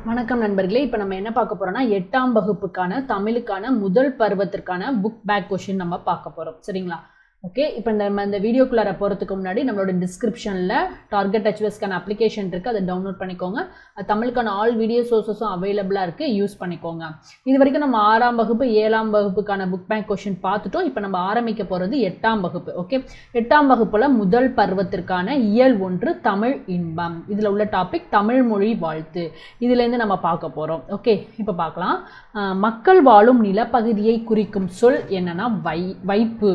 வணக்கம் நண்பர்களே. இப்போ நம்ம என்ன பார்க்க போறோம்னா 8ஆம் வகுப்புக்கான தமிழுக்கான முதல் பருவத்திற்கான புக் பேக் கொஸ்டின் நம்ம பார்க்க போறோம். சரிங்களா? ஓகே. இப்போ இந்த வீடியோக்குள்ளார போகிறதுக்கு முன்னாடி நம்மளோட டிஸ்கிரிப்ஷனில் டார்கெட் HVSக்கான அப்ளிகேஷன் இருக்குது, அதை டவுன்லோட் பண்ணிக்கோங்க. அது தமிழுக்கான ஆல் வீடியோ சோர்ஸஸும் அவைலபிளாக இருக்குது, யூஸ் பண்ணிக்கோங்க. இது வரைக்கும் நம்ம 6ஆம் வகுப்பு 7ஆம் வகுப்புக்கான புக் பேக் கொஸ்டின் பார்த்துட்டோம். இப்போ நம்ம ஆரம்பிக்க போகிறது 8ஆம் வகுப்பு. ஓகே. 8ஆம் வகுப்பில் முதல் பருவத்திற்கான இயல் 1 தமிழ் இன்பம். இதில் உள்ள டாபிக் தமிழ் மொழி வாழ்த்து. இதுலேருந்து நம்ம பார்க்க போகிறோம். ஓகே. இப்போ பார்க்கலாம். மக்கள் வாழும் நிலப்பகுதியை குறிக்கும் சொல் என்னன்னா வைப்பு.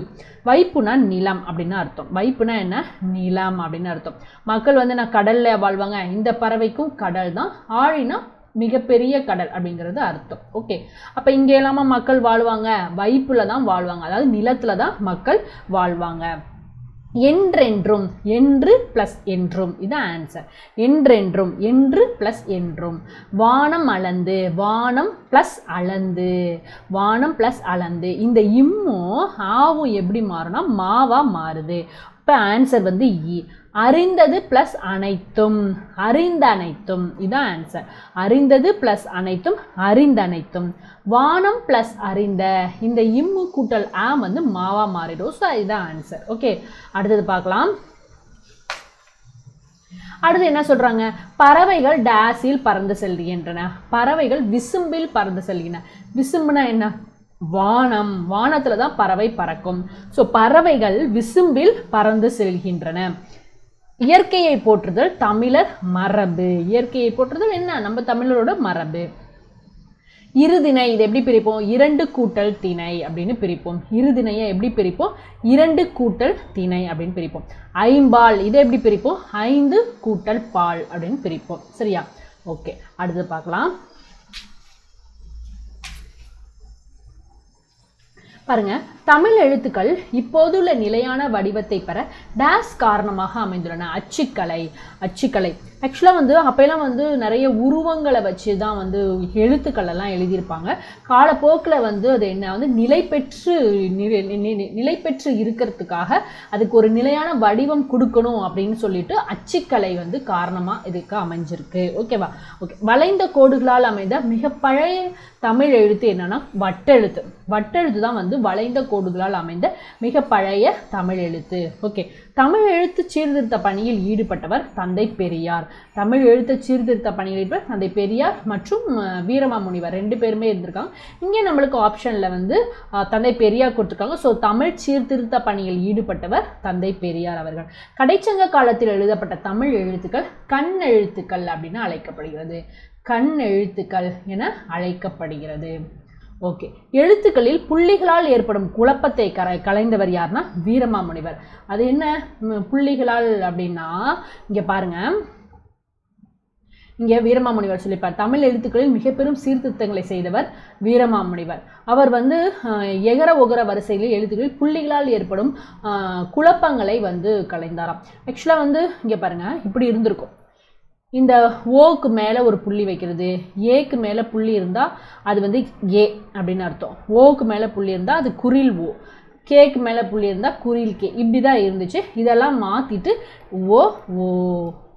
வைப்புனா நிலம் அப்படின்னு அர்த்தம். வைப்புனா என்ன? நிலம் அப்படின்னு அர்த்தம். மக்கள் நான் கடல்ல வாழ்வாங்க, இந்த பறவைக்கும் கடல் தான். ஆழினா மிகப்பெரிய கடல் அப்படிங்கிறது அர்த்தம். ஓகே. அப்போ இங்கே இல்லாம மக்கள் வாழ்வாங்க, வைப்புல தான் வாழ்வாங்க, அதாவது நிலத்துல தான் மக்கள் வாழ்வாங்க. என்றென்றும், என்று பிளஸ் என்றும், இதுதான் ஆன்சர். என்றென்றும், என்று பிளஸ் என்றும். வானம் அளந்து, வானம் பிளஸ் அளந்து, வானம் பிளஸ் அளந்து. இந்த இம்மும் ஆவும் எப்படி மாறும்னா மாவா மாறுது. இப்போ ஆன்சர் இ. அறிந்தது பிளஸ் அனைத்தும், அறிந்தனைத்தும், இதுதான் ஆன்சர். அறிந்தது பிளஸ் அனைத்தும், அறிந்தனைத்தும். வானம் பிளஸ் அறிந்த, இந்த இம்மு கூட்டல் ஆ மாவா மாறிடும். ஸோ இதுதான் ஆன்சர். ஓகே. அடுத்தது பார்க்கலாம். அடுத்து என்ன சொல்றாங்க? பறவைகள் டேஸில் பறந்து செல்கின்றன. பறவைகள் விசும்பில் பறந்து செல்கின்றன. விசும்புனா என்ன? வானம். வானத்துல தான் பறவை பறக்கும். ஸோ பறவைகள் விசும்பில் பறந்து செல்கின்றன. இயற்கையை போற்றுதல் தமிழர் மரபு. இயற்கையை போற்றுதல் என்ன? நம்ம தமிழரோட மரபு. இருதிணை, இது எப்படி பிரிப்போம்? 2 கூட்டல் திணை அப்படின்னு பிரிப்போம். இருதிணையை எப்படி பிரிப்போம்? 2 கூட்டல் திணை அப்படின்னு பிரிப்போம். ஐம்பால், இதை எப்படி பிரிப்போம்? 5 கூட்டல் பால் அப்படின்னு பிரிப்போம். சரியா? ஓகே. அடுத்து பார்க்கலாம். பாருங்க, தமிழ் எழுத்துக்கள் இப்போதுள்ள நிலையான வடிவத்தை பெற டேஸ் காரணமாக அமைந்துள்ளன. அச்சுக்கலை. அச்சுக்கலை ஆக்சுவலாக அப்பெல்லாம் நிறைய உருவங்களை வச்சு தான் எழுத்துக்கள் எல்லாம் எழுதியிருப்பாங்க. காலப்போக்கில் அது என்ன நிலை பெற்று இருக்கிறதுக்காக அதுக்கு ஒரு நிலையான வடிவம் கொடுக்கணும் அப்படின்னு சொல்லிட்டு அச்சுக்கலை காரணமாக இதுக்கு அமைஞ்சிருக்கு. ஓகேவா? ஓகே. வளைந்த கோடுகளால் அமைந்த மிக பழைய தமிழ் எழுத்து என்னன்னா வட்டெழுத்து. வட்டெழுத்து தான் வளைந்த கோடுகளால் அமைந்த மிக பழைய தமிழ் எழுத்து. ஓகே. தமிழ் எழுத்து சீர்திருத்த பணியில் ஈடுபட்டவர் தந்தை பெரியார். தமிழ் எழுத்து சீர்திருத்த பணியில் ஈடுபட்ட தந்தை பெரியார் மற்றும் வீரமாமுனிவர் 2 பேருமே இருந்திருக்காங்க. இங்கே நம்மளுக்கு ஆப்ஷன்ல தந்தை பெரியார் கொடுத்துருக்காங்க. ஸோ தமிழ் சீர்திருத்த பணியில் ஈடுபட்டவர் தந்தை பெரியார் அவர்கள். கடைச்சங்க காலத்தில் எழுதப்பட்ட தமிழ் எழுத்துக்கள் கண் எழுத்துக்கள் அப்படின்னு அழைக்கப்படுகிறது. கண் எழுத்துக்கள் என அழைக்கப்படுகிறது. ஓகே. எழுத்துக்களில் புள்ளிகளால் ஏற்படும் குழப்பத்தை கலைந்தவர் யாருன்னா வீரமாமுனிவர். அது என்ன புள்ளிகளால் அப்படின்னா, இங்க பாருங்க, இங்க வீரமாமுனிவர் சொல்லிப்பார். தமிழ் எழுத்துக்களில் மிக பெரும் சீர்திருத்தங்களை செய்தவர் வீரமாமுனிவர். அவர் எகர ஒகர வரிசையில் எழுத்துக்களில் புள்ளிகளால் ஏற்படும் குழப்பங்களை கலைந்தாராம். ஆக்சுவலா இங்க பாருங்க, இப்படி இருந்திருக்கும். இந்த ஓக்கு மேலே ஒரு புள்ளி வைக்கிறது, ஏக்கு மேலே புள்ளி இருந்தால் அது ஏ அப்படின்னு அர்த்தம். ஓக்கு மேலே புள்ளி இருந்தால் அது குறில் ஓ, கேக்கு மேலே புள்ளி இருந்தால் குறில் கே. இப்படி தான் இருந்துச்சு. இதெல்லாம் மாற்றிட்டு ஓ ஓ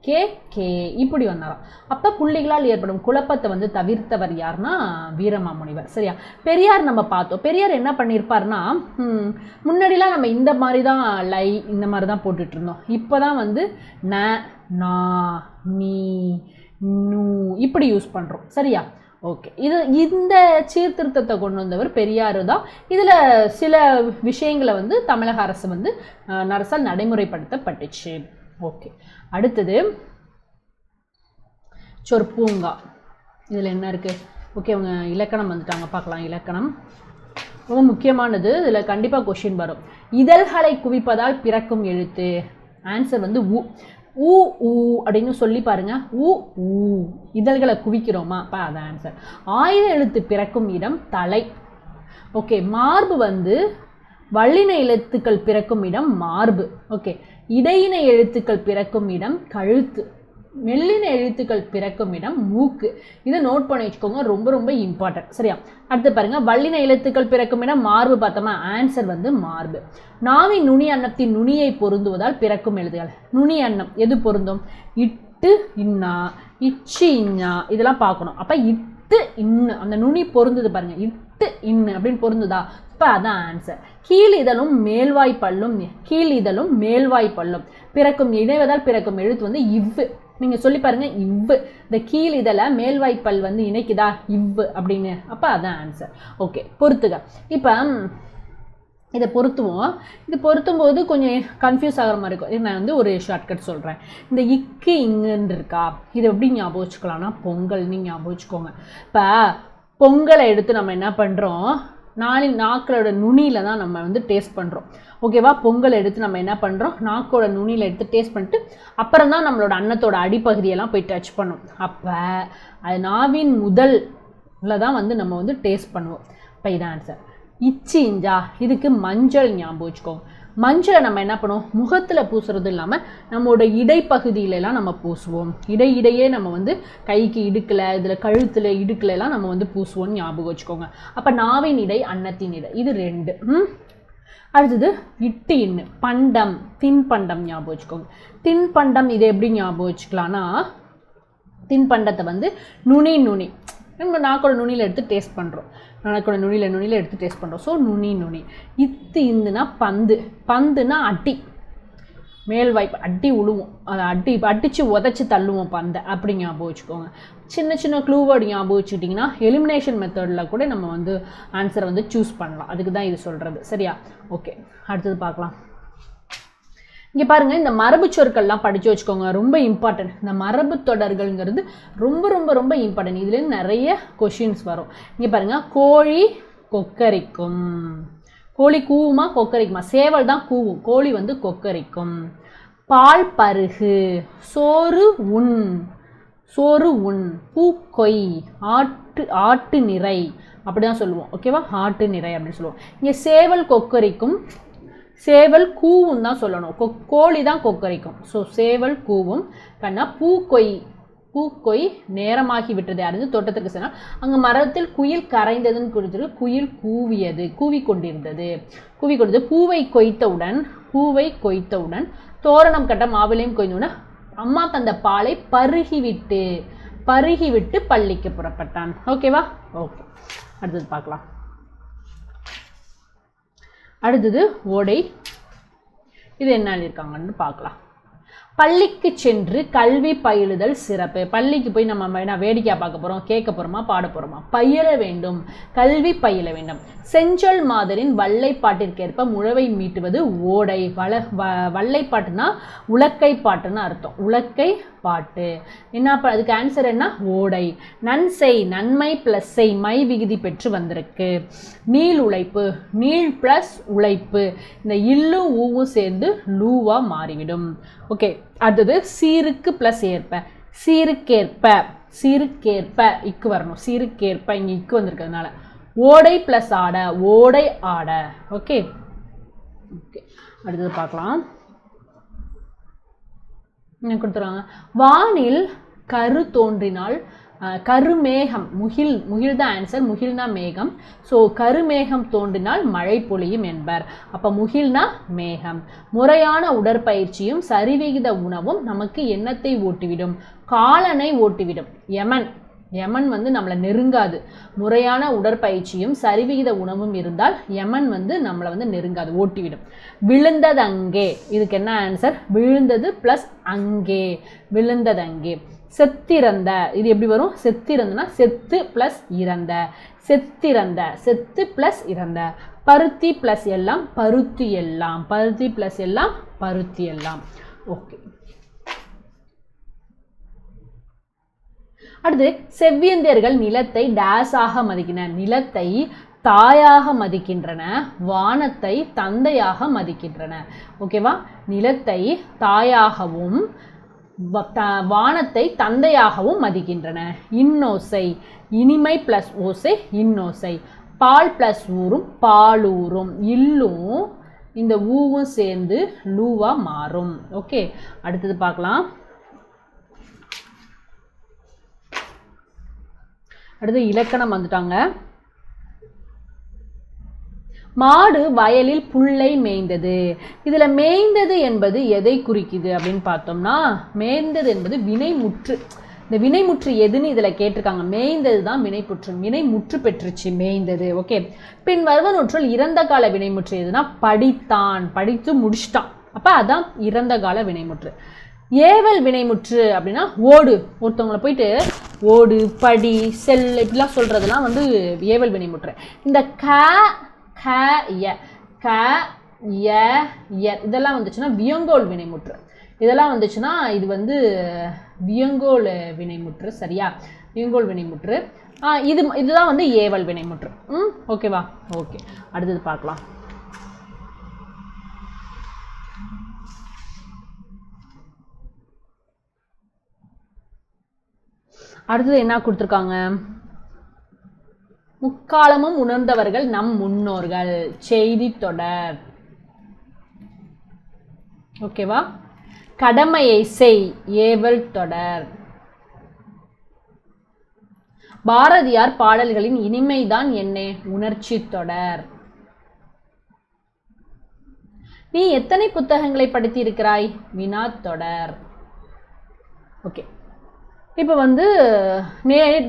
கே கே இப்படி வந்தாராம். அப்போ புள்ளிகளால் ஏற்படும் குழப்பத்தை தவிர்த்தவர் யாருன்னா வீரமாமுனிவர். சரியா? பெரியார் நம்ம பார்த்தோம். பெரியார் என்ன பண்ணியிருப்பார்னா, முன்னாடிலாம் நம்ம இந்த மாதிரி தான் இந்த மாதிரி தான் போட்டுட்டு இருந்தோம். இப்போ தான் ந நா நீ நூ இப்படி யூஸ் பண்ணுறோம். சரியா? ஓகே. இந்த சீர்திருத்தத்தை கொண்டு வந்தவர் பெரியார் தான். இதில் சில விஷயங்களை தமிழக அரசு அரசால் நடைமுறைப்படுத்தப்பட்டுச்சு. ஓகே. அடுத்தது சொற்பூங்கா. இதில் என்ன இருக்குது? ஓகே. அவங்க இலக்கணம் வந்துட்டாங்க, பார்க்கலாம். இலக்கணம் ரொம்ப முக்கியமானது. இதில் கண்டிப்பாக கொஷின் வரும். இதழ்களை குவிப்பதால் பிறக்கும் எழுத்து. ஆன்சர் உ. ஊ ஊ அப்படின்னு சொல்லி பாருங்க. ஊ ஊ. இதழ்களை குவிக்கிறோமா? அப்போ அதான் ஆன்சர். ஆயுத எழுத்து பிறக்கும் இடம் தலை. ஓகே. மார்பு வல்லின எழுத்துக்கள் பிறக்கும் இடம் மார்பு. ஓகே. இடையின எழுத்துக்கள் பிறக்கும் இடம் கழுத்து. மெல்லின எழுத்துக்கள் பிறக்கும் இடம் மூக்கு. இதை நோட் பண்ணி வச்சுக்கோங்க, ரொம்ப ரொம்ப இம்பார்ட்டன்ட். சரியா? அடுத்து பாருங்க, வல்லின எழுத்துக்கள் பிறக்கும் இடம் மார்பு பார்த்தோமா? ஆன்சர் மார்பு. நாவின் நுனி அன்னத்தின் நுனியை பொருந்துவதால் பிறக்கும் எழுதுகள். நுனி அன்னம் எது பொருந்தும்? இட்டு இன்னா, இச்சு இன்னா இதெல்லாம் பார்க்கணும். அப்போ இட்டு இன்னு அந்த நுனி பொருந்தது பாருங்க, இட்டு இன்னு அப்படின்னு பொருந்துதா? இப்போ அதான் ஆன்சர். கீழ் இதழும் மேல்வாய் பல்லும், கீழ் இதழும் மேல்வாய் பல்லும் பிறக்கும் இணைவதால் பிறக்கும் எழுத்து வந்து இவ்வு. நீங்க சொல்லி பாருங்க, இவ்வு. இந்த கீழ் இதழ மேல்வாய்ப்பல் வந்து இணைக்குதா? இவ்வு அப்படின்னு. அப்போ அதான் ஆன்சர். ஓகே, பொறுத்துக. இப்போ இதை பொருத்துவோம். இது பொருத்தும் போது கொஞ்சம் கன்ஃபியூஸ் ஆகிற மாதிரி இருக்கும். நான் வந்து ஒரு ஷார்ட்கட் சொல்கிறேன். இந்த இக்கு இங்குன்னு இருக்கா, இது எப்படி ஞாபகம் வச்சுக்கலாம்னா பொங்கல்னு ஞாபகம் வச்சுக்கோங்க. இப்போ பொங்கலை எடுத்து நம்ம என்ன பண்ணுறோம், நாக்களோட நுனியில் தான் நம்ம வந்து டேஸ்ட் பண்ணுறோம். ஓகேவா? பொங்கல் எடுத்து நம்ம என்ன பண்ணுறோம், நாக்கோட நுனியில் எடுத்து டேஸ்ட் பண்ணிட்டு அப்புறம் தான் நம்மளோட அன்னத்தோட அடிப்பகுதியெல்லாம் போய் டச் பண்ணும். அப்போ அது நாவின் முதல்ல தான் வந்து நம்ம வந்து டேஸ்ட் பண்ணுவோம். இப்போ இதான் ஆன்சர். இச்சி இஞ்சா, இதுக்கு மஞ்சள் ஞாபகம் வச்சுக்கோங்க. மஞ்சளை நம்ம என்ன பண்ணுவோம், முகத்தில் பூசுறது இல்லாமல் நம்மளோட இடைப்பகுதியிலலாம் நம்ம பூசுவோம். இடையே நம்ம வந்து கைக்கு இடுக்கலை, இதில் கழுத்தில் இடுக்கலைலாம் நம்ம வந்து பூசுவோம்னு ஞாபகம் வச்சுக்கோங்க. அப்போ நாவின் இடை அன்னத்தின் இடை, இது 2. அடுத்தது இட்டு இன்னு, பண்டம் தின்பண்டம் ஞாபகம் வச்சுக்கோங்க. தின்பண்டம் இதை எப்படி ஞாபகம் வச்சுக்கலாம்னா, தின்பண்டத்தை வந்து நுனி நம்ம நாக்கோட நுனியில் எடுத்து டேஸ்ட் பண்ணுறோம். நாக்கோட நுனியில் எடுத்து டேஸ்ட் பண்ணுறோம். ஸோ நுனி. இத்து இந்துனா பந்துனா அட்டி, மேல்வாய்ப்பு அட்டி உழுவோம், அதை அடித்து உதச்சி தள்ளுவோம் பந்தை, அப்படி ஞாபகம் வச்சுக்கோங்க. சின்ன க்ளூவேர்டு ஞாபகம் வச்சுக்கிட்டிங்கன்னா எலிமினேஷன் மெத்தடில் கூட நம்ம வந்து ஆன்சரை வந்து சூஸ் பண்ணலாம். அதுக்கு தான் இது சொல்கிறது. சரியா? ஓகே, அடுத்தது பார்க்கலாம். இங்கே பாருங்கள், இந்த மரபு சொற்கள்லாம் படித்து வச்சுக்கோங்க, ரொம்ப இம்பார்ட்டன்ட். இந்த மரபு தொடர்கள்ங்கிறது ரொம்ப ரொம்ப ரொம்ப இம்பார்ட்டன்ட். இதுலேருந்து நிறைய கொஷின்ஸ் வரும். இங்கே பாருங்கள், கோழி கொக்கரிக்கும், கோழி கூவுமா கொக்கரிக்குமா? சேவல் தான் கூவும், கோழி வந்து கொக்கரிக்கும். பால் பருகு, சோறு உண், பூக்கொய், ஆட்டு நிறை அப்படி தான் சொல்லுவோம். ஓகேவா? ஆட்டு நிறை அப்படின்னு சொல்லுவோம். இங்கே சேவல் கொக்கரிக்கும், சேவல் கூவும் தான் சொல்லணும், கோழி தான் கொக்கரிக்கும். ஸோ சேவல் கூவும். கண்ணா பூக்கொய் நேரமாகி விட்டது, யாரு தோட்டத்திற்கு சென்றால் அங்கே மரத்தில் குயில் கரைந்ததுன்னு குறித்து குயில் கூவிக்கொண்டிருந்தது. பூவை கொய்த்தவுடன் தோரணம் கட்ட மாவிலையும் கொய்ந்தவுடன் அம்மா தந்த பாலை பருகிவிட்டு பள்ளிக்கு புறப்பட்டான். ஓகேவா? ஓகே, அடுத்தது பார்க்கலாம். அடுத்தது ஓடை. இது என்ன இருக்காங்கன்னு பார்க்கலாம். பள்ளிக்கு சென்று கல்வி பயிலுதல் சிறப்பு. பள்ளிக்கு போய் நம்ம என்ன வேடிக்கை பார்க்க போகிறோம், கேட்க போகிறோமா, பாட போகிறோமா? பயில வேண்டும், கல்வி பயில வேண்டும். செஞ்சொல் மாதரின் வல்லைப்பாட்டிற்கேற்ப முழவை மீட்டுவது ஓடை. வல்லைப்பாட்டுனா உலக்கை பாட்டுன்னு அர்த்தம். உலக்கை பாட்டு என்ன? அதுக்கு ஆன்சர் என்ன? ஓடை. நன்செய், நன்மை பிளஸ் செய், மை விகுதி பெற்று வந்திருக்கு. நீள் உழைப்பு, நீள் பிளஸ் உழைப்பு, இந்த இல்லும் ஊவும் சேர்ந்து லூவா மாறிவிடும். ஓகே, அடுத்தது சீருக்கு பிளஸ் ஏற்ப, சீருக்கேற்ப இக்கு வரணும். சீருக்கேற்ப இங்கே இக்கு வந்திருக்கிறதுனால ஓடை பிளஸ் ஆட, ஓடை ஆட. ஓகே, அடுத்தது பார்க்கலாம். என்ன கொடுத்துருவாங்க? வானில் கரு தோன்றினால் கருமேகம், முகில் தான் ஆன்சர். முகில்னா மேகம். ஸோ கருமேகம் தோன்றினால் மழை பொழியும் என்பர். அப்போ முகில்னா மேகம். முறையான உடற்பயிற்சியும் சரிவிகித உணவும் நமக்கு எண்ணத்தை ஓட்டிவிடும், காலனை ஓட்டிவிடும். யமன் வந்து நம்மளை நெருங்காது. முறையான உடற்பயிற்சியும் சரிவிகித உணவும் இருந்தால் யமன் வந்து நம்மளை வந்து நெருங்காது, ஓட்டிவிடும். விழுந்தது அங்கே, இதுக்கு என்ன ஆன்சர்? விழுந்தது பிளஸ் அங்கே, விழுந்தது அங்கே. செத்திறந்த, இது எப்படி வரும்? செத்திறந்தனா செத்து பிளஸ் இறந்த, செத்து பிளஸ் இறந்த. பருத்தி பிளஸ் எல்லாம் பருத்தி எல்லாம், பருத்தி பிளஸ் எல்லாம் பருத்தி எல்லாம். ஓகே, அடுத்து செவ்வியந்தியர்கள் நிலத்தை டேஸாக மதிக்கின்றனர். நிலத்தை தாயாக மதிக்கின்றன, வானத்தை தந்தையாக மதிக்கின்றன. ஓகேவா? நிலத்தை தாயாகவும் வானத்தை தந்தையாகவும் மதிக்கின்றன. இன்னோசை, இனிமை பிளஸ் ஓசை இன்னோசை. பால் பிளஸ் ஊரும் பாலூரும். இல்லும் இந்த ஊவும் சேர்ந்து லூவா மாறும். ஓகே, அடுத்தது பார்க்கலாம். அடுத்து இலக்கணம் வந்துட்டாங்க. மாடு வயலில் புல்லை மேய்ந்தது. இதுல மேய்ந்தது என்பது எதை குறிக்குது அப்படின்னு பார்த்தோம்னா, மேய்ந்தது என்பது வினைமுற்று. இந்த வினைமுற்று எதுன்னு இதுல கேட்டிருக்காங்க. மேய்ந்தது தான் வினைமுற்று. வினைமுற்று பெற்றுச்சு மேய்ந்தது. ஓகே, பின் வருவனொற்றுள் இறந்த கால வினைமுற்று எதுனா படித்தான், படித்து முடிச்சிட்டான். அப்ப அதான் இறந்த கால வினைமுற்று. ஏவல் வினைமுற்று அப்படின்னா ஓடு, ஒருத்தவங்களை போயிட்டு ஓடு, படி, செல் இப்படிலாம் சொல்றதெல்லாம் வந்து ஏவல் வினைமுற்று. இந்த க க ய இதெல்லாம் வந்துச்சுன்னா வியங்கோல் வினைமுற்று. இதெல்லாம் வந்துச்சுன்னா இது வந்து வியங்கோல் வினைமுற்று. சரியா, வியங்கோல் வினைமுற்று. இதுதான் வந்து ஏவல் வினைமுற்று. ஓகேவா? ஓகே, அடுத்தது பார்க்கலாம். அடுத்தது என்ன கொடுத்துருக்காங்க? முக்காலமும் உணர்ந்தவர்கள் நம் முன்னோர்கள். செய்தி தொடர். ஓகேவா? கடமையை செய். ஏவல் தொடர். பாரதியார் பாடல்களின் இனிமைதான் என்ன? உணர்ச்சி தொடர். நீ எத்தனை புத்தகங்களை படித்திருக்கிறாய்? வினா தொடர். ஓகே, இப்போ வந்து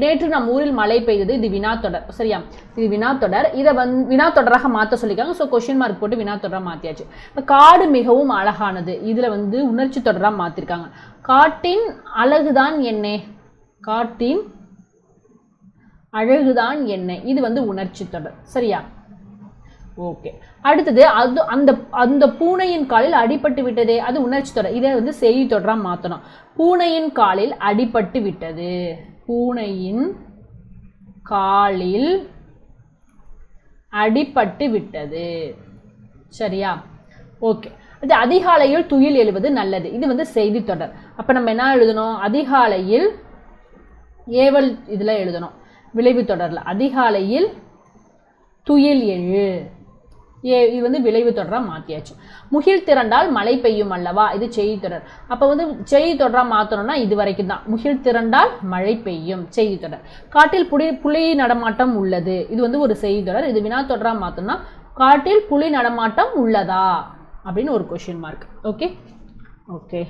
நேற்று நம் ஊரில் மழை பெய்தது. இது வினாத்தொடர். சரியா, இது வினாத்தொடர். இதை வினாத்தொடராக மாற்ற சொல்லியிருக்காங்க. ஸோ கொஸ்டின் மார்க் போட்டு வினாத்தொடராக மாற்றியாச்சு. இப்போ காடு மிகவும் அழகானது. இதில் வந்து உணர்ச்சி தொடராக மாற்றிருக்காங்க. காட்டின் அழகுதான் என்ன? காட்டின் அழகுதான் என்ன? இது வந்து உணர்ச்சி தொடர். சரியா, ஓகே. அடுத்தது அந்த அந்த பூனையின் காலில் அடிபட்டு விட்டதே, அது உணர்ச்சி தொடர். இதை வந்து செய்தி தொடரா மாற்றணும். பூனையின் காலில் அடிபட்டு விட்டது. பூனையின் காலில் அடிபட்டு விட்டது. சரியா, ஓகே. அது அதிகாலையில் துயில் எழுவது நல்லது. இது வந்து செய்தி தொடர். அப்ப நம்ம என்ன எழுதணும்? அதிகாலையில் ஏவல் இதுல எழுதணும். விளைவு தொடர்ல அதிகாலையில் துயில் எழு. இது வந்து விளைவு தொடரா மாத்தியாச்சு. முகில் திரண்டால் மழை பெய்யும் அல்லவா, இது செய்தி தொடர். அப்ப வந்து செய்தி தொடரா மாத்தணும்னா இது வரைக்கும் தான். முகில் திரண்டால் மழை பெய்யும், செய்தி தொடர். காட்டில் புலி நடமாட்டம் உள்ளது, இது வந்து ஒரு செய்தி தொடர். இது வினா தொடரா மாத்தணும்னா காட்டில் புலி நடமாட்டம் உள்ளதா அப்படின்னு ஒரு கொஸ்டின் மார்க். Okay okay.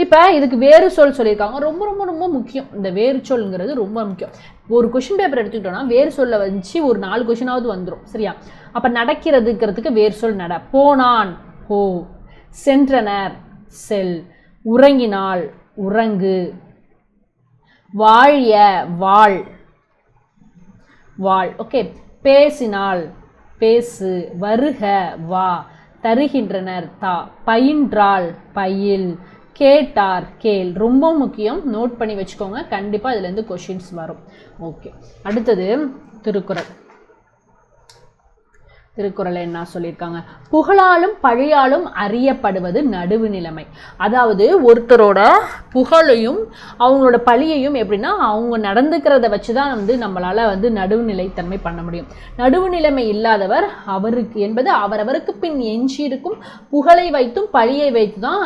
இப்ப இதுக்கு வேறு சொல் சொல்லியிருக்காங்க. ரொம்ப ரொம்ப ரொம்ப முக்கியம். இந்த வேறு சொல்ங்கிறது ரொம்ப முக்கியம். ஒரு கொஸ்டின் பேப்பர் எடுத்துக்கிட்டோம்னா வேறு சொல்ல வச்சு ஒரு 4 கொஸ்டினாவது வந்துடும். சரியா, அப்ப நடக்கிறதுங்கிறதுக்கு வேறு சொல் நட. போனான் போ, சென்றனர் செல், உறங்கினாள் உறங்கு, வாழிய வாழ் வாழ். ஓகே, பேசினாள் பேசு, வருக வா, தருகின்றனர் தா, பயின்றாள் பயில், கேட்டார் கேள். ரொம்ப முக்கியம், நோட் பண்ணி வச்சுக்கோங்க. கண்டிப்பாக இதுலேருந்து கொஷின்ஸ் வரும். ஓகே, அடுத்தது திருக்குறள். திருக்குறளை என்ன சொல்லியிருக்காங்க? புகழாலும் பழியாலும் அறியப்படுவது நடுவு நிலைமை. அதாவது ஒருத்தரோட புகழையும் அவங்களோட பழியையும் எப்படின்னா அவங்க நடந்துக்கிறத வச்சுதான் வந்து நம்மளால வந்து நடுவுநிலைத்தன்மை பண்ண முடியும். நடுவு நிலைமை இல்லாதவர் அவருக்கு என்பது அவரவருக்கு பின் எஞ்சி இருக்கும் புகழை வைத்தும் பழியை வைத்து தான்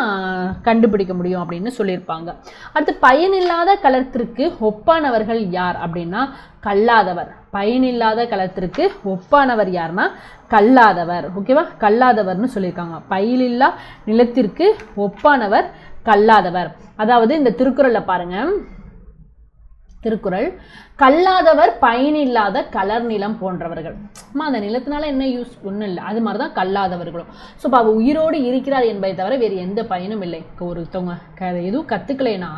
கண்டுபிடிக்க முடியும் அப்படின்னு சொல்லியிருப்பாங்க. அடுத்து பயனில்லாத களத்திற்கு ஒப்பானவர்கள் யார் அப்படின்னா கல்லாதவர். பயனில்லாத களத்திற்கு ஒப்பானவர் யாருன்னா கல்லாதவர். ஓகேவா, கல்லாதவர்னு சொல்லியிருக்காங்க. பயிலில்லா நிலத்திற்கு ஒப்பானவர் கல்லாதவர். அதாவது இந்த திருக்குறளை பாருங்க. திருக்குறள், கல்லாதவர் பயனில்லாத கலர் நிலம் போன்றவர்கள். அந்த நிலத்தினால என்ன யூஸ்? ஒன்றும் இல்லை. அது மாதிரி தான் கல்லாதவர்களும். ஸோ இப்போ அவள் உயிரோடு இருக்கிறார் என்பதை தவிர வேறு எந்த பயனும் இல்லை. ஒருத்தவங்க எதுவும் கற்றுக்கலைன்னா,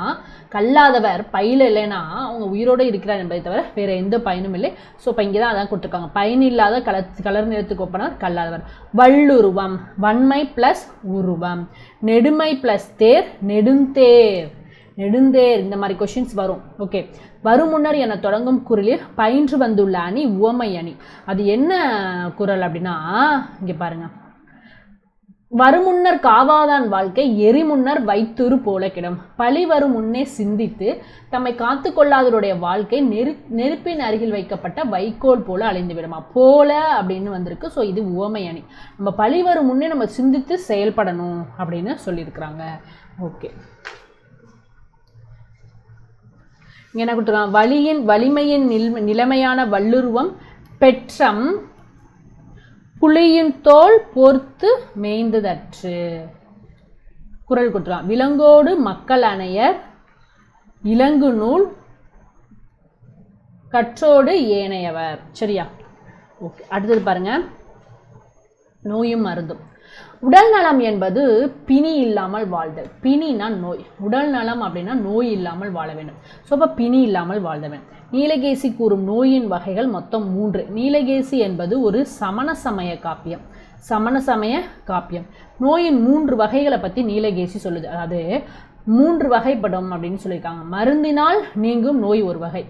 கல்லாதவர் பயில இல்லைன்னா அவங்க உயிரோடு இருக்கிறார் என்பதை தவிர வேறு எந்த பயனும் இல்லை. ஸோ இப்போ இங்கே தான் அதான் கொடுத்துருக்காங்க. பயனில்லாத கலர் நிலத்துக்கு ஒப்பானவர் கல்லாதவர். வள்ளுருவம், வன்மை ப்ளஸ் உருவம். நெடுமை ப்ளஸ் தேர், நெடுந்தேர். நெடுந்தேர். இந்த மாதிரி கொஷின்ஸ் வரும். ஓகே, வரும் முன்னர் என தொடங்கும் குரலில் பயின்று வந்துள்ள அணி உவமை அணி. அது என்ன குரல் அப்படின்னா, இங்க பாருங்க. வருமுன்னர் காவாதான் வாழ்க்கை எரிமுன்னர் வைத்துரு போல கிடும். பழி வரும் முன்னே சிந்தித்து தம்மை காத்து கொள்ளாதவருடைய வாழ்க்கை நெருப்பின் அருகில் வைக்கப்பட்ட வைக்கோல் போல அழிந்து விடுமா. போல அப்படின்னு வந்திருக்கு. ஸோ இது உவமை அணி. நம்ம பழி வரும் முன்னே நம்ம சிந்தித்து செயல்படணும் அப்படின்னு சொல்லியிருக்கிறாங்க. ஓகே, என்ன கொடுத்துருக்காங்க? வலிமையின் நிலைமையான வள்ளுருவம் பெற்றம் புலியின் தோல் பொறுத்து மேய்ந்ததற்று. குறள் கொடுத்துருவான். விலங்கோடு மக்கள் அணையர் இலங்கு நூல் கற்றோடு ஏனையவர். சரியா? ஓகே, அடுத்தது பாருங்க, நோயும் மருந்தும். உடல் நலம் என்பது பிணி இல்லாமல் வாழ்தல். பிணினா நோய், உடல் நலம் அப்படின்னா நோய் இல்லாமல் வாழ வேண்டும். ஸோ அப்போ பிணி இல்லாமல் வாழ்த வேண்டும். நீலகேசி கூறும் நோயின் வகைகள் மொத்தம் 3. நீலகேசி என்பது ஒரு சமண சமய காப்பியம். சமண சமய காப்பியம் நோயின் 3 வகைகளை பற்றி நீலகேசி சொல்லுது. அதாவது 3 வகைப்படும் அப்படின்னு சொல்லியிருக்காங்க. மருந்தினால் நீங்கும் நோய் ஒரு வகை,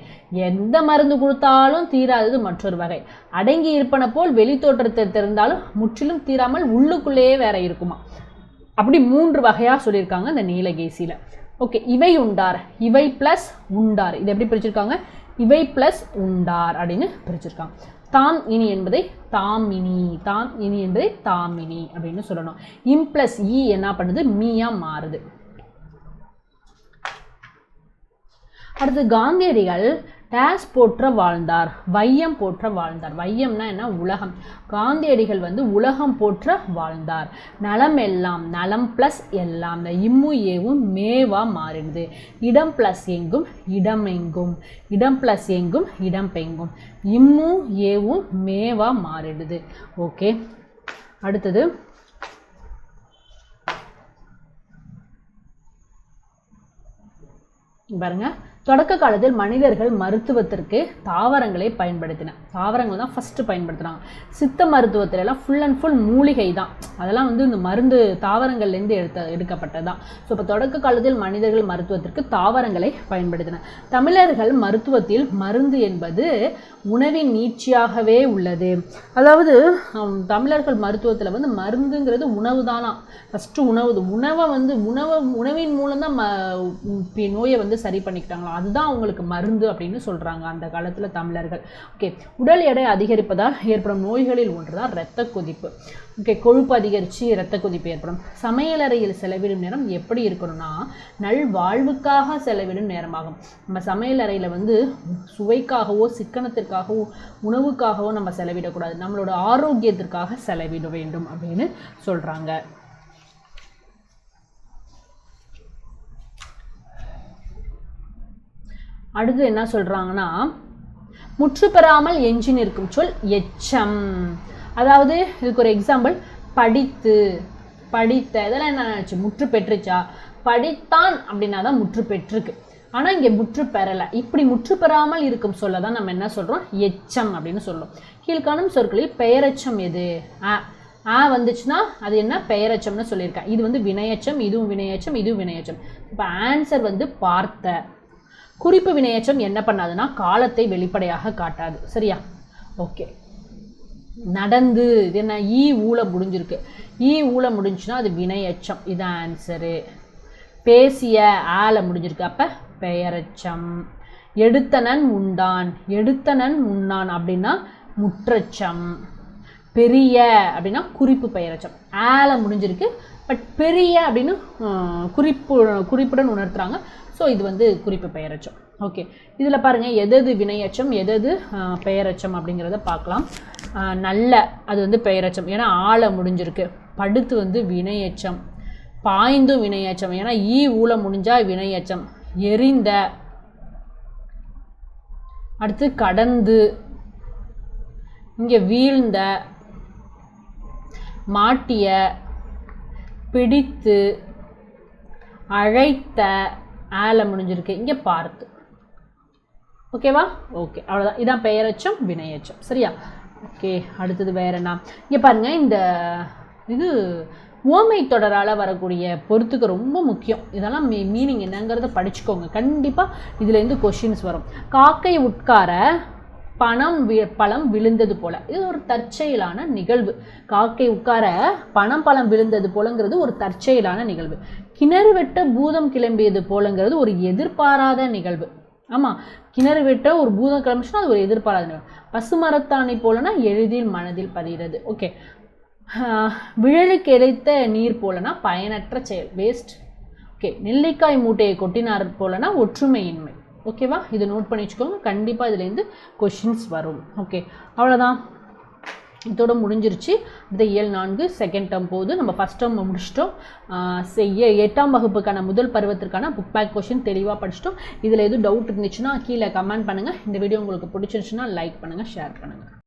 எந்த மருந்து கொடுத்தாலும் தீராதது மற்றொரு வகை, அடங்கி இருப்பன போல் வெளி தோற்றத்தை தெரிந்தாலும் முற்றிலும் தீராமல் உள்ளுக்குள்ளேயே வேற இருக்குமா. அப்படி 3 வகையாக சொல்லியிருக்காங்க இந்த நீலகேசியில். ஓகே, இவை உண்டார், இவை ப்ளஸ் உண்டார், இது எப்படி பிரிச்சிருக்காங்க? இவை ப்ளஸ் உண்டார் அப்படின்னு பிரிச்சிருக்காங்க. தாம் இனி என்பதை தாமினி, தாம் இனி என்பதை தாமினி அப்படின்னு சொல்லணும். இம் ப்ளஸ் இ என்ன பண்ணுது? மீயா மாறுது. அடுத்து காந்தியடிகள் டேஸ் போற்ற வாழ்ந்தார், வையம் போற்ற வாழ்ந்தார். வையம்னா என்ன? உலகம். காந்தியடிகள் உலகம் போற்ற வாழ்ந்தார். நலம் எல்லாம், நலம் பிளஸ் எல்லாம், இந்த இம்மு ஏவும் மேவா மாறிடுது. இடம் பிளஸ் எங்கும், இடம் எங்கும், இடம் பிளஸ் எங்கும், இடம் பெங்கும், இம்மு ஏவும் மேவா மாறிடுது. ஓகே, அடுத்தது பாருங்க. தொடக்க காலத்தில் மனிதர்கள் மருத்துவத்திற்கு தாவரங்களை பயன்படுத்தின. தாவரங்கள் தான் ஃபர்ஸ்ட் பயன்படுத்தினாங்க. சித்த மருத்துவத்துல எல்லாம் ஃபுல் அண்ட் ஃபுல் மூலிகை தான். அதெல்லாம் இந்த மருந்து தாவரங்கள்லேருந்து எடுக்கப்பட்டது தான். ஸோ இப்போ தொடக்க காலத்தில் மனிதர்கள் மருத்துவத்திற்கு தாவரங்களை பயன்படுத்தின. தமிழர்கள் மருத்துவத்தில் மருந்து என்பது உணவின் நீட்சியாகவே உள்ளது. அதாவது தமிழர்கள் மருத்துவத்தில் மருந்துங்கிறது உணவு தானா. ஃபஸ்ட்டு உணவின் மூலம் தான் நோயை சரி பண்ணிக்கிட்டாங்களா, அதுதான் அவங்களுக்கு மருந்து அப்படின்னு சொல்றாங்க அந்த காலத்துல தமிழர்கள். ஓகே, உடல் எடை அதிகரிப்பதால் ஏற்படும் நோய்களில் ஒன்றுதான் இரத்த கொதிப்பு. ஓகே, கொழுப்பு அதிகரித்து இரத்த கொதிப்பு ஏற்படும். சமையலறையில் செலவிடும் நேரம் எப்படி இருக்கணும்னா நல்வாழ்வுக்காக செலவிடும் நேரமாகும். நம்ம சமையலறையில் சுவைக்காகவோ சிக்கனத்திற்காகவோ உணவுக்காகவோ நம்ம செலவிடக்கூடாது, நம்மளோட ஆரோக்கியத்திற்காக செலவிட வேண்டும் அப்படின்னு சொல்றாங்க. அடுத்து என்ன சொல்றாங்கன்னா, முற்று பெறாமல் எஞ்சி நிற்கும் சொல் எச்சம். அதாவது இதுக்கு ஒரு எக்ஸாம்பிள், படித்த இதெல்லாம் என்ன நினைச்சு முற்று பெற்றுச்சா? படித்தான் அப்படின்னா தான் முற்று பெற்றிருக்கு. ஆனா இங்க முற்று பெறலை. இப்படி முற்று பெறாமல் இருக்கும் சொல்ல தான் நம்ம என்ன சொல்றோம்? எச்சம் அப்படின்னு சொல்றோம். கீழ்காணும் சொற்களில் பெயரெச்சம் எது? வந்துச்சுன்னா அது என்ன? பெயரெச்சம்னு சொல்லியிருக்கேன். இது வினையச்சம், இதுவும் வினையச்சம், இதுவும் வினையச்சம். இப்போ ஆன்சர் பார்த்த. குறிப்பு வினையச்சம் என்ன பண்ணாதுன்னா காலத்தை வெளிப்படையாக காட்டாது. சரியா? ஓகே, நடந்து இது என்ன? ஈ ஊல முடிஞ்சிருக்கு. ஈ ஊல முடிஞ்சுன்னா அது வினையச்சம், இது ஆன்சரு. பேசிய ஆல முடிஞ்சிருக்கு, அப்ப பெயரச்சம். எடுத்தனன் உண்டான், எடுத்தனன் உண்ணான் அப்படின்னா முற்றச்சம். பெரிய அப்படின்னா குறிப்பு பெயரச்சம். ஆல முடிஞ்சிருக்கு, பட் பெரிய அப்படின்னு குறிப்புடன் உணர்த்துறாங்க. ஸோ இது குறிப்பு பெயரச்சம். ஓகே, இதில் பாருங்கள் எது வினையச்சம் எது பெயரச்சம் அப்படிங்கிறத பார்க்கலாம். நல்ல அது பெயரச்சம், ஏன்னா ஆள முடிஞ்சிருக்கு. படுத்து வினையச்சம். பாய்ந்தும் வினையச்சம், ஏன்னா ஈ ஊல முடிஞ்சா வினையச்சம். எரிந்த, அடுத்து கடந்து, இங்கே வீழ்ந்த, மாட்டிய, பிடித்து, அழைத்த, ஆல முடிஞ்சிருக்கு, இங்கே பார்த்து. ஓகேவா? ஓகே, அவ்வளோதான். இதான் பெயரச்சம் வினையச்சம். சரியா? ஓகே, அடுத்தது வேற என்ன? இங்கே பாருங்க, இந்த இது உவமை தொடரால் வரக்கூடிய பொறுத்துக்கு ரொம்ப முக்கியம். இதெல்லாம் மீனிங் என்னங்கிறத படிச்சுக்கோங்க. கண்டிப்பாக இதுலேருந்து கொஷின்ஸ் வரும். காக்கை உட்கார பழம் விழுந்தது போல, இது ஒரு தற்செயலான நிகழ்வு. காக்கை உட்கார பழம் விழுந்தது போலங்கிறது ஒரு தற்செயலான நிகழ்வு. கிணறு வெட்ட பூதம் கிளம்பியது போலங்கிறது ஒரு எதிர்பாராத நிகழ்வு. ஆமாம், கிணறு வெட்ட ஒரு பூதம் கிளம்பிச்சுன்னா அது ஒரு எதிர்பாராத நிகழ்வு. பசுமரத்தாணி போலனா எளிதில் மனதில் பதிகிறது. ஓகே, விழலுக்கு இழைத்த நீர் போலனா பயனற்ற செயல், வேஸ்ட். ஓகே, நெல்லிக்காய் மூட்டையை கொட்டினார் போலனா ஒற்றுமையின்மை. ஓகேவா? இது நோட் பண்ணி வச்சுக்கோங்க. கண்டிப்பாக இதுலேருந்து கொஷின்ஸ் வரும். ஓகே, அவ்வளோதான். இதோட முடிஞ்சிருச்சு. இந்த இயல் 4 செகண்ட் டேர்ம் போகுது. நம்ம ஃபஸ்ட் டேர்ம் முடிச்சிட்டோம். 8ஆம் வகுப்புக்கான முதல் பருவத்திற்கான புக் பேக் கொஷின் தெளிவாக படிச்சிட்டோம். இதில் எதுவும் டவுட் இருந்துச்சுன்னா கீழே கமெண்ட் பண்ணுங்கள். இந்த வீடியோ உங்களுக்கு பிடிச்சிருந்துச்சுன்னா லைக் பண்ணுங்கள், ஷேர் பண்ணுங்கள்.